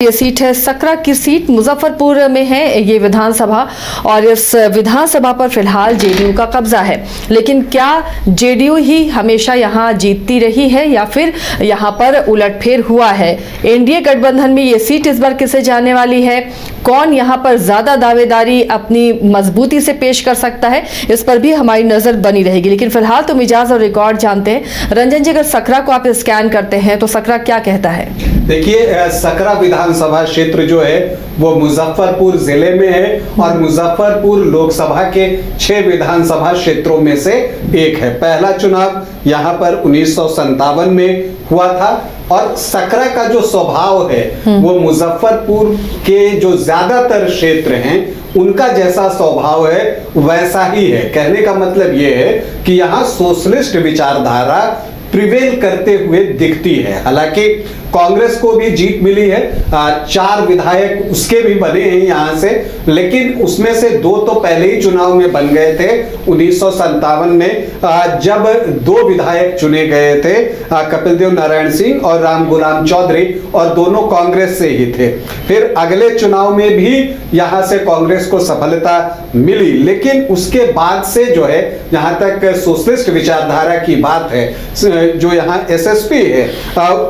ये सीट है सकरा की सीट मुजफ्फरपुर में है ये विधानसभा और इस विधानसभा पर फिलहाल जेडीयू का कब्जा है। लेकिन क्या जेडीयू ही हमेशा यहां जीतती रही है या फिर यहां पर उलटफेर हुआ है? एनडीए गठबंधन में ये सीट इस बार किसे जाने वाली है? कौन यहां पर ज्यादा दावेदारी अपनी मजबूती से पेश कर सकता है, इस पर भी हमारी नजर बनी रहेगी। लेकिन फिलहाल तो मिजाज और रिकॉर्ड जानते हैं। रंजन जी, अगर सकरा को आप स्कैन करते हैं तो सकरा क्या कहता है? देखिए, सकरा विधानसभा क्षेत्र जो है वो मुजफ्फरपुर जिले में है और मुजफ्फरपुर लोकसभा के 6 विधानसभा क्षेत्रों में से एक है। पहला चुनाव यहाँ पर 1957 में हुआ था और सकरा का जो स्वभाव है वो मुजफ्फरपुर के जो ज्यादातर क्षेत्र हैं उनका जैसा स्वभाव है वैसा ही है। कहने का मतलब ये है कि यहाँ सोशलिस्ट विचारधारा प्रिवेल करते हुए दिखती है। हालांकि कांग्रेस को भी जीत मिली है, 4 विधायक उसके भी बने हैं यहां से, लेकिन उसमें से 2 तो पहले ही चुनाव में बन गए थे 1957 में, जब 2 विधायक चुने गए थे, कपिल देव नारायण सिंह और राम गुलाम चौधरी, और दोनों कांग्रेस से ही थे। फिर अगले चुनाव में भी यहां से कांग्रेस को सफलता मिली, लेकिन उसके बाद से जो है, जहां तक सोशलिस्ट विचारधारा की बात है, जो यहाँ एसएसपी है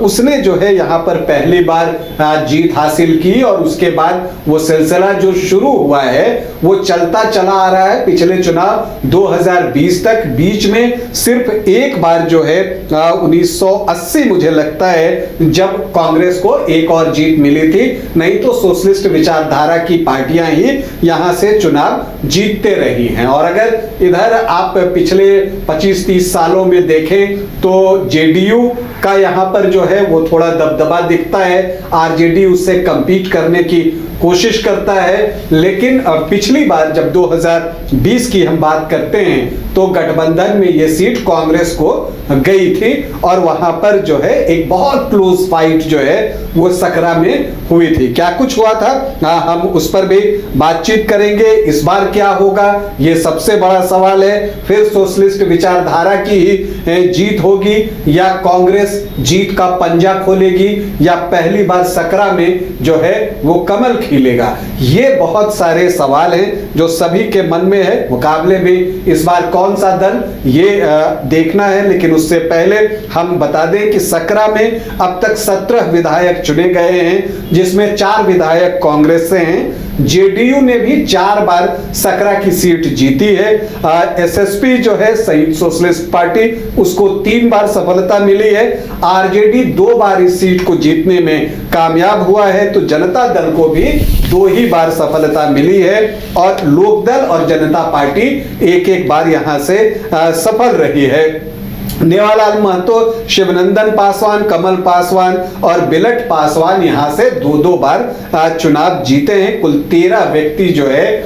उसने जो है यहाँ पर पहली बार जीत हासिल की और उसके बाद वो सिलसिला जो शुरू हुआ है वो चलता चला आ रहा है। पिछले चुनाव 2020 तक, बीच में सिर्फ एक बार जो है 1980 मुझे लगता है जब कांग्रेस को एक और जीत मिली थी, नहीं तो सोशलिस्ट विचारधारा की पार्टियां ही यहां से चुनाव जीतते रही हैं। और अगर इधर आप पिछले 25-30 सालों में देखें तो जेडीयू का यहां पर जो है वो थोड़ा दबदबा दिखता है, आरजेडी उससे कंपीट करने की कोशिश करता है। लेकिन पिछली बार जब 2020 की हम बात करते हैं तो गठबंधन में ये सीट कांग्रेस को गई थी और वहां पर जो है एक बहुत क्लोज फाइट जो है वो सकरा में हुई थी। क्या कुछ हुआ था हम उस पर भी बातचीत करेंगे। इस बार क्या होगा ये सबसे बड़ा सवाल है। फिर सोशलिस्ट विचारधारा की ही जीत होगी या कांग्रेस जीत का पंजा खोलेगी या पहली बार सकरा में जो है वो कमल खिलेगा? ये बहुत सारे सवाल हैं जो सभी के मन में है। मुकाबले में इस बार कौन सा दल ये देखना है, लेकिन उससे पहले हम बता दें कि सकरा में अब तक 17 विधायक चुने गए हैं, जिसमें 4 विधायक कांग्रेस से हैं। जेडीयू ने भी 4 बार सकरा की सीट जीती है। एसएसपी जो है संयुक्त सोशलिस्ट पार्टी, उसको 3 बार सफलता मिली है। आरजेडी 2 बार इस सीट को जीतने में कामयाब हुआ है, तो जनता दल को भी 2 ही बार सफलता मिली है और लोकदल और जनता पार्टी एक बार यहां से सफल रही है। नेवालाल महतो, शिवनंदन पासवान, कमल पासवान और बिलट पासवान यहां से 2-2 बार चुनाव जीते हैं। कुल 13 व्यक्ति जो है,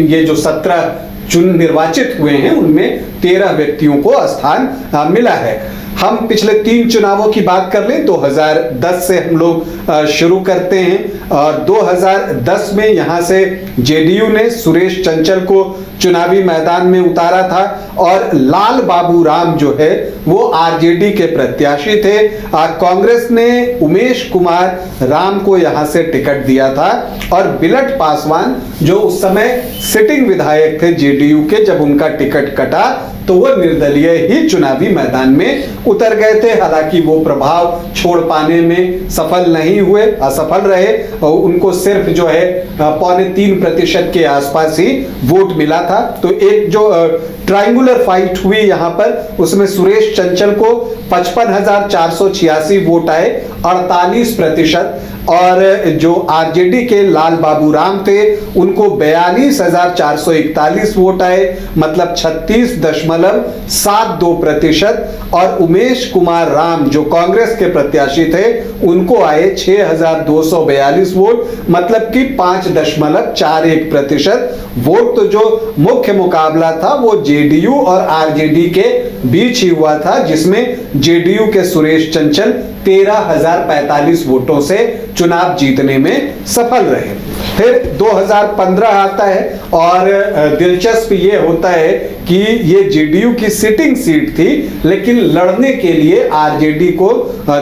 ये जो 17 निर्वाचित हुए हैं उनमें 13 व्यक्तियों को स्थान मिला है। हम पिछले 3 चुनावों की बात कर लें। 2010 से हम लोग शुरू करते हैं और 2010 में यहां से जेडीयू ने सुरेश चंचल को चुनावी मैदान में उतारा था और लाल बाबू राम जो है वो आरजेडी के प्रत्याशी थे। कांग्रेस ने उमेश कुमार राम को यहां से टिकट दिया था और बिलट पासवान जो उस समय सिटिंग विधायक थे जेडीयू के, जब उनका टिकट कटा तो वो निर्दलीय ही चुनावी मैदान में उतर गए थे। हालांकि वो प्रभाव छोड़ पाने में सफल नहीं हुए, असफल रहे और उनको सिर्फ जो है 3.25% के आसपास ही वोट मिला था। तो एक जो ट्रायंगुलर फाइट हुई यहां पर, उसमें सुरेश चंचल को 55,486 वोट आए, 48%, और जो आरजेडी के लाल बाबू राम थे उनको 42,441 वोट आए, मतलब 36.72%, और उमेश कुमार राम जो कांग्रेस के प्रत्याशी थे उनको आए 6,242 वोट, मतलब कि 5.41% वोट। तो जो मुख्य मुकाबला था वो जेडीयू और आरजेडी के बीच ही हुआ था, जिसमें जेडीयू के सुरेश चंचल 13,045 वोटों से चुनाव जीतने में सफल रहे। फिर 2015 आता है और दिलचस्प ये होता है कि ये जेडीयू की सिटिंग सीट थी, लेकिन लड़ने के लिए आरजेडी को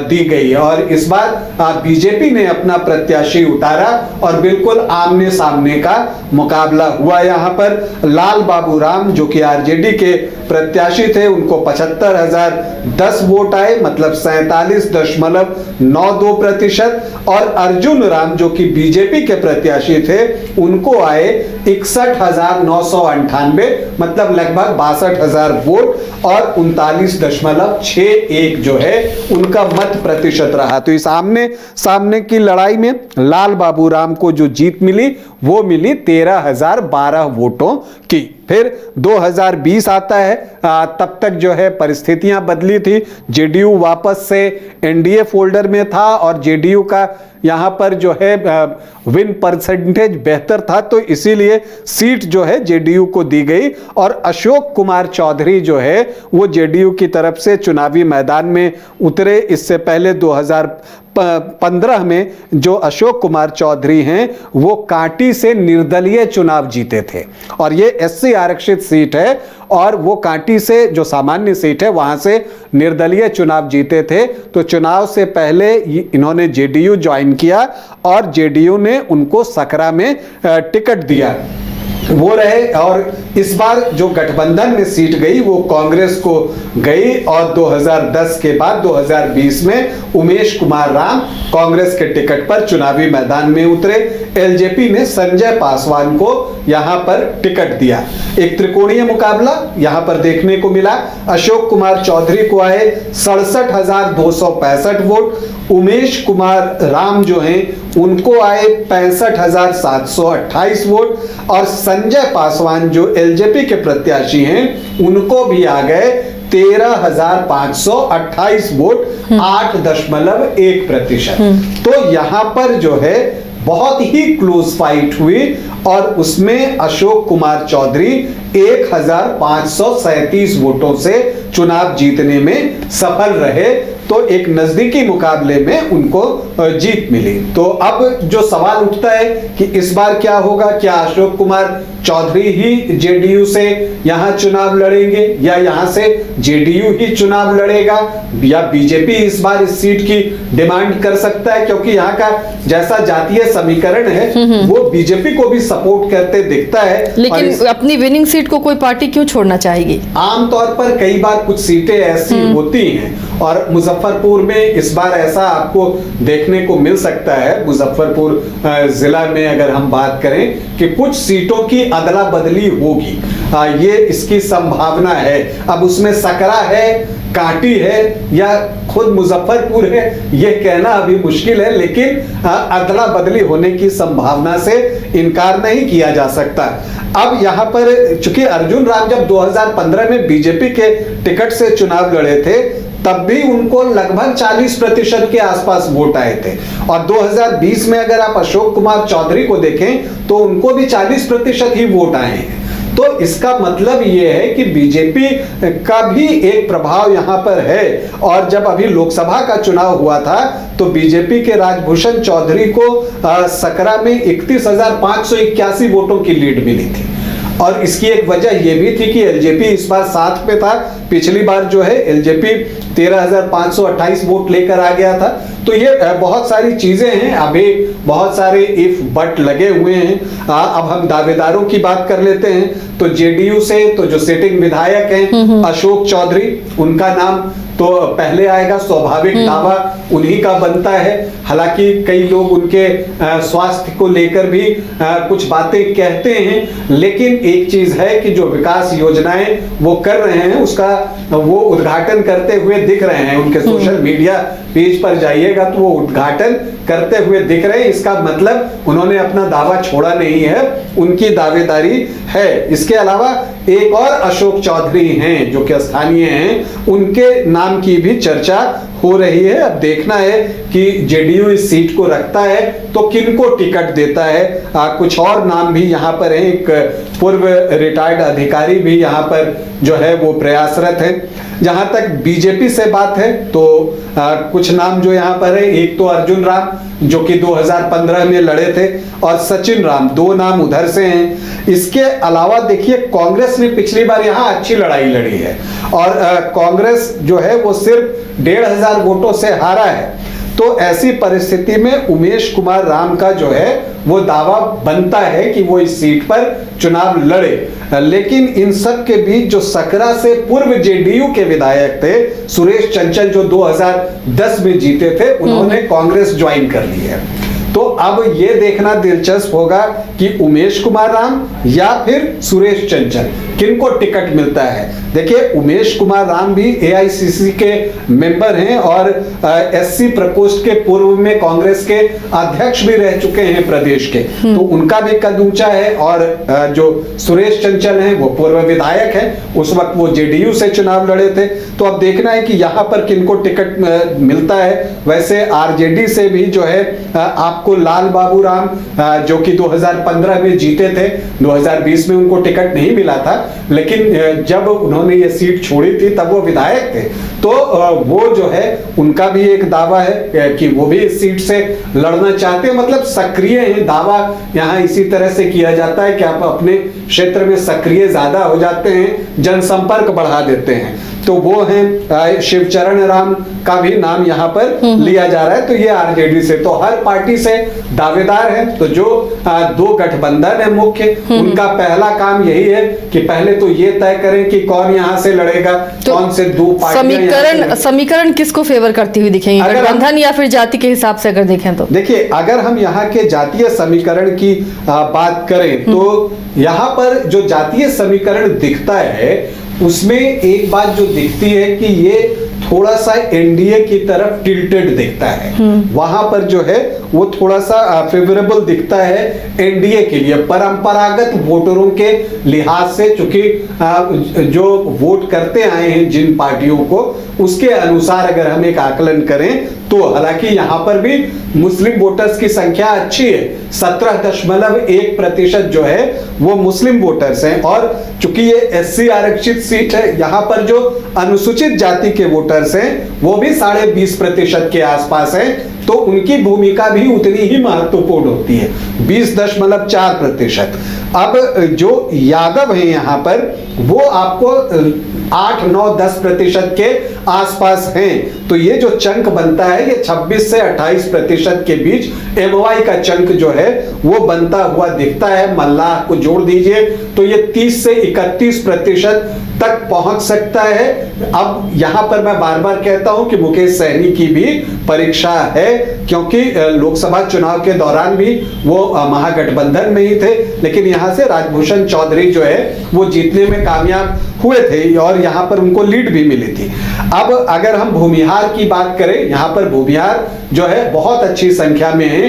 दी गई और इस बार बीजेपी ने अपना प्रत्याशी उतारा और बिल्कुल आमने सामने का मुकाबला हुआ। यहाँ पर लाल बाबू राम जो कि आरजेडी के प्रत्याशी थे, उनको 75,010 वोट आए, मतलब 47.92%, और अर्जुन राम जो कि बीजेपी के प्रत्याशी थे, उनको आए 61,998, मतलब लगभग 62,000 वोट और 39.61 जो है उनका मत प्रतिशत रहा। तो इस आमने सामने की लड़ाई में लाल बाबू राम को जो जीत मिली वो मिली 13,012 वोटों की। फिर 2020 आता है, तब तक जो है परिस्थितियां बदली थी। जेडीयू वापस से एनडीए फोल्डर में था और जेडीयू का यहां पर जो है विन परसेंटेज बेहतर था, तो इसीलिए सीट जो है जेडीयू को दी गई और अशोक कुमार चौधरी जो है वो जेडीयू की तरफ से चुनावी मैदान में उतरे। इससे पहले 2015 में जो अशोक कुमार चौधरी हैं वो कांटी से निर्दलीय चुनाव जीते थे और ये एससी आरक्षित सीट है और वो कांटी से जो सामान्य सीट है वहां से निर्दलीय चुनाव जीते थे। तो चुनाव से पहले इन्होंने जेडीयू ज्वाइन किया और जेडीयू ने उनको सकरा में टिकट दिया, वो रहे। और इस बार जो गठबंधन में सीट गई वो कांग्रेस को गई और 2010 के बाद 2020 में उमेश कुमार राम कांग्रेस के टिकट पर चुनावी मैदान में उतरे। एलजेपी ने संजय पासवान को यहां पर टिकट दिया। एक त्रिकोणीय मुकाबला यहां पर देखने को मिला। अशोक कुमार चौधरी को आए 67,265 वोट, उमेश कुमार राम जो हैं उनको आए 65,728 वोट और संजय पासवान जो एलजेपी के प्रत्याशी हैं उनको भी आ गए 13,528 वोट, 8.1%। तो यहां पर जो है बहुत ही क्लोज फाइट हुई और उसमें अशोक कुमार चौधरी 1,537 वोटों से चुनाव जीतने में सफल रहे। तो एक नजदीकी मुकाबले में उनको जीत मिली। तो अब जो सवाल उठता है कि इस बार क्या होगा, क्या अशोक कुमार चौधरी ही जेडीयू से यहां चुनाव लड़ेंगे या यहां से जेडीयू ही चुनाव लड़ेगा या बीजेपी इस बार इस सीट की डिमांड कर सकता है, क्योंकि यहां का जैसा जातीय समीकरण है वो बीजेपी को भी सपोर्ट करते दिखता है। लेकिन अपनी विनिंग सीट को कोई पार्टी क्यों छोड़ना चाहेगी? आमतौर पर कई बार कुछ सीटें ऐसी होती हैं और मुजफ्फरपुर में इस बार ऐसा आपको देखने को मिल सकता है। मुजफ्फरपुर जिला में अगर हम बात करें कि कुछ सीटों की अदला बदली होगी, ये इसकी संभावना है। अब उसमें सकरा है, कांटी है या खुद मुजफ्फरपुर है, ये कहना अभी मुश्किल है, लेकिन अदला बदली होने की संभावना से इनकार नहीं किया जा सकता। अब यहां पर चूंकि अर्जुन राम जब 2015 में बीजेपी के टिकट से चुनाव लड़े थे तब भी उनको लगभग 40% के आसपास वोट आए थे और 2020 में अगर आप अशोक कुमार चौधरी को देखें तो उनको भी 40% ही वोट आए हैं। तो इसका मतलब यह है कि बीजेपी का भी एक प्रभाव यहां पर है। और जब अभी लोकसभा का चुनाव हुआ था तो बीजेपी के राजभूषण चौधरी को सकरा में 31,581 वोटों की लीड मिली थी और इसकी एक वजह यह भी थी कि एलजेपी इस बार साथ में था। पिछली बार जो है एलजेपी 13,528 वोट लेकर आ गया था। तो ये बहुत सारी चीजें हैं, अभी बहुत सारे इफ बट लगे हुए हैं। अब हम दावेदारों की बात कर लेते हैं। तो जेडीयू से तो जो सिटिंग विधायक हैं अशोक चौधरी, उनका नाम तो पहले आएगा, स्वाभाविक दावा उन्हीं का बनता है। हालांकि कई लोग उनके स्वास्थ्य को लेकर भी कुछ बातें कहते हैं, लेकिन एक चीज है कि जो विकास योजनाएं वो कर रहे हैं उसका वो उद्घाटन करते हुए दिख रहे हैं। उनके सोशल मीडिया पेज पर जाइएगा तो वो उद्घाटन करते हुए दिख रहे हैं। इसका मतलब उन्होंने अपना दावा छोड़ा नहीं है, उनकी दावेदारी है। इसके अलावा एक और अशोक चौधरी हैं जो कि स्थानीय हैं, उनके नाम की भी चर्चा हो रही है। अब देखना है कि जेडीयू इस सीट को रखता है तो किनको टिकट देता है। कुछ और नाम भी यहाँ पर हैं, एक पूर्व रिटायर्ड अधिकारी भी यहाँ पर जो है वो प्रयासरत है। जहां तक बीजेपी से बात है तो कुछ नाम जो यहाँ पर है, एक तो अर्जुन राम जो कि 2015 में लड़े थे और सचिन राम, दो नाम उधर से हैं। इसके अलावा देखिए कांग्रेस ने पिछली बार यहाँ अच्छी लड़ाई लड़ी है और कांग्रेस जो है वो सिर्फ 1,500 वोटों से हारा है। तो ऐसी परिस्थिति में उमेश कुमार राम का जो है वो दावा बनता है कि वो इस सीट पर चुनाव लड़े। लेकिन इन सब के बीच जो सकरा से पूर्व जेडीयू के विधायक थे सुरेश चंचल जो 2010 में जीते थे, उन्होंने कांग्रेस ज्वाइन कर ली है। तो अब ये देखना दिलचस्प होगा कि उमेश कुमार राम या फिर सुरेश चंचल किनको टिकट मिलता है। देखिए उमेश कुमार राम भी एआईसीसी के मेंबर हैं और एससी प्रकोष्ठ के पूर्व में कांग्रेस के अध्यक्ष भी रह चुके हैं प्रदेश के, तो उनका भी कद ऊंचा है। और जो सुरेश चंचल हैं वो पूर्व विधायक हैं, उस वक्त वो जेडीयू से चुनाव लड़े थे। तो अब देखना है कि यहाँ पर किनको टिकट मिलता है। वैसे आरजेडी से भी जो है आपको लाल बाबू राम जो कि 2015 में जीते थे, 2020 में उनको टिकट नहीं मिला था, लेकिन जब उन्होंने ये सीट छोड़ी थी तब वो विधायक थे। तो वो जो है उनका भी एक दावा है कि वो भी इस सीट से लड़ना चाहते हैं, मतलब सक्रिय है। दावा यहाँ इसी तरह से किया जाता है कि आप अपने क्षेत्र में सक्रिय ज्यादा हो जाते हैं, जनसंपर्क बढ़ा देते हैं। तो वो हैं शिवचरण राम का भी नाम यहाँ पर लिया जा रहा है। तो ये आरजेडी से, तो हर पार्टी से दावेदार है। तो जो दो गठबंधन है मुख्य, उनका पहला काम यही है कि पहले तो ये तय करें कि कौन यहाँ से लड़ेगा, तो कौन से दो पार्टियां समीकरण किसको फेवर करती हुई दिखेंगी, गठबंधन या फिर जाति के हिसाब से अगर देखें तो? देखिए अगर हम यहाँ के जातीय समीकरण की बात करें तो यहाँ पर जो जातीय समीकरण दिखता है उसमें एक बात जो दिखती है कि ये थोड़ा सा एनडीए की तरफ टिल्टेड दिखता है। वहां पर जो है वो थोड़ा सा फेवरेबल दिखता है एनडीए के लिए, परंपरागत वोटरों के लिहाज से, चूंकि जो वोट करते आए हैं जिन पार्टियों को, उसके अनुसार अगर हम एक आकलन करें तो हालांकि यहां पर भी मुस्लिम वोटर्स की संख्या अच्छी है, 17.1% जो है वो मुस्लिम वोटर्स हैं। और चूंकि ये एससी आरक्षित सीट है, यहां पर जो अनुसूचित जाति के वोटर्स हैं वो भी 20.5% के आसपास हैं, तो उनकी भूमिका भी उतनी ही महत्वपूर्ण होती है, 20.4%। अब जो यादव हैं यहाँ पर वो आपको 8, 9, 10% के आसपास हैं। तो ये जो चंक बनता है ये 26 से 28% के बीच एमवाई का चंक जो है वो बनता हुआ दिखता है। मल्लाह को जोड़ दीजिए तो ये 30 से 31% तक पहुंच सकता है। अब यहां पर मैं बार बार कहता हूं कि मुकेश सहनी की भी परीक्षा है, क्योंकि लोकसभा चुनाव के दौरान भी वो महागठबंधन में ही थे, लेकिन यहां से राजभूषण चौधरी जो है वो जीतने में कामयाब हुए थे और यहां पर उनको लीड भी मिली थी। अब अगर हम भूमिहार की बात करें, यहां पर भूमिहार जो है बहुत अच्छी संख्या में है,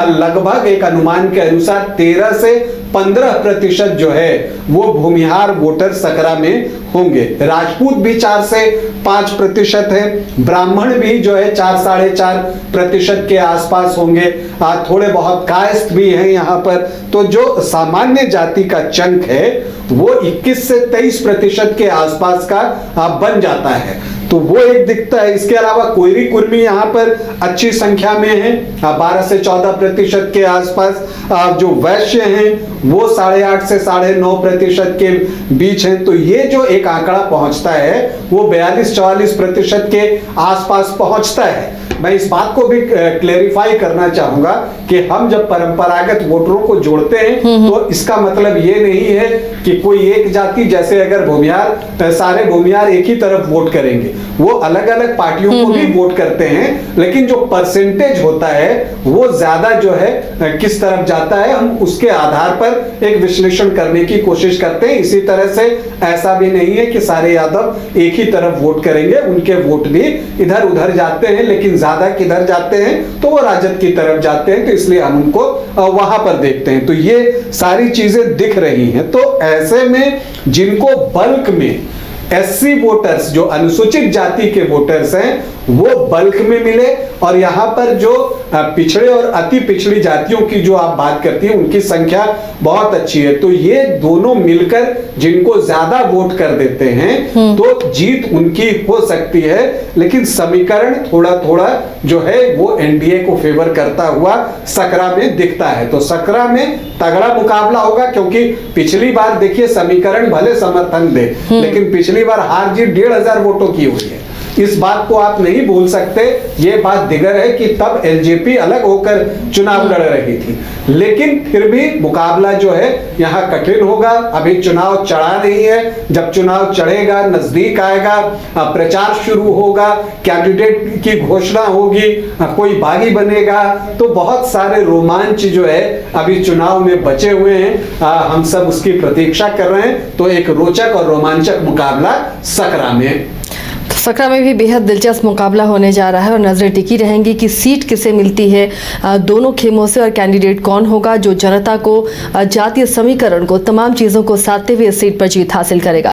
लगभग एक अनुमान के अनुसार 13 से 15% जो है वो भूमिहार वोटर सकरा में होंगे। राजपूत भी 4 से 5% है, ब्राह्मण भी जो है 4-4.5% के आसपास होंगे, थोड़े बहुत कायस्थ भी हैं यहाँ पर। तो जो सामान्य जाति का चंक है वो 21 से 23% के आसपास का बन जाता है, तो वो एक दिखता है। इसके अलावा कोयरी कुर्मी यहाँ पर अच्छी संख्या में है, 12 से 14% के आसपास। जो वैश्य हैं वो 8.5 से 9.5% के बीच हैं। तो ये जो एक आंकड़ा पहुंचता है वो 42-44% के आसपास पहुंचता है। मैं इस बात को भी क्लेरिफाई करना चाहूंगा कि हम जब परंपरागत वोटरों को जोड़ते हैं तो इसका मतलब ये नहीं है कि कोई एक जाति, जैसे अगर भूमिहार, सारे भूमिहार एक ही तरफ वोट करेंगे, वो अलग अलग पार्टियों को भी वोट करते हैं, लेकिन जो परसेंटेज होता है वो ज्यादा जो है किस तरफ जाता है, हम उसके आधार पर एक विश्लेषण करने की कोशिश करते हैं। इसी तरह से ऐसा भी नहीं है कि सारे यादव एक ही तरफ वोट करेंगे, उनके वोट भी इधर उधर जाते हैं, लेकिन ज्यादा किधर जाते हैं तो वो राजद की तरफ जाते हैं, तो इसलिए हम उनको वहां पर देखते हैं। तो ये सारी चीजें दिख रही हैं। तो ऐसे में जिनको बल्क में एससी वोटर्स, जो अनुसूचित जाति के वोटर्स हैं, वो बल्क में मिले और यहाँ पर जो पिछड़े और अति पिछड़ी जातियों की जो आप बात करती हैं उनकी संख्या बहुत अच्छी है, तो ये दोनों मिलकर जिनको ज्यादा वोट कर देते हैं तो जीत उनकी हो सकती है। लेकिन समीकरण थोड़ा थोड़ा जो है वो एनडीए को फेवर करता हुआ सकरा में दिखता है। तो सकरा में तगड़ा मुकाबला होगा, क्योंकि पिछली बार देखिए समीकरण भले समर्थन दे लेकिन पिछली बार हार जीत 1500 वोटों की हुई है। इस बात को आप नहीं भूल सकते। ये बात दिगर है कि तब एलजेपी अलग होकर चुनाव लड़ रही थी, लेकिन फिर भी मुकाबला जो है यहाँ कठिन होगा। अभी चुनाव चढ़ा नहीं है, जब चुनाव चढ़ेगा, नजदीक आएगा, प्रचार शुरू होगा, कैंडिडेट की घोषणा होगी, कोई बागी बनेगा, तो बहुत सारे रोमांच जो है अभी चुनाव में बचे हुए हैं। हम सब उसकी प्रतीक्षा कर रहे हैं। तो एक रोचक और रोमांचक मुकाबला सकरा में सकरा में भी बेहद दिलचस्प मुकाबला होने जा रहा है और नजरें टिकी रहेंगी कि सीट किसे मिलती है दोनों खेमों से, और कैंडिडेट कौन होगा जो जनता को जातीय समीकरण को तमाम चीजों को साधते हुए सीट पर जीत हासिल करेगा।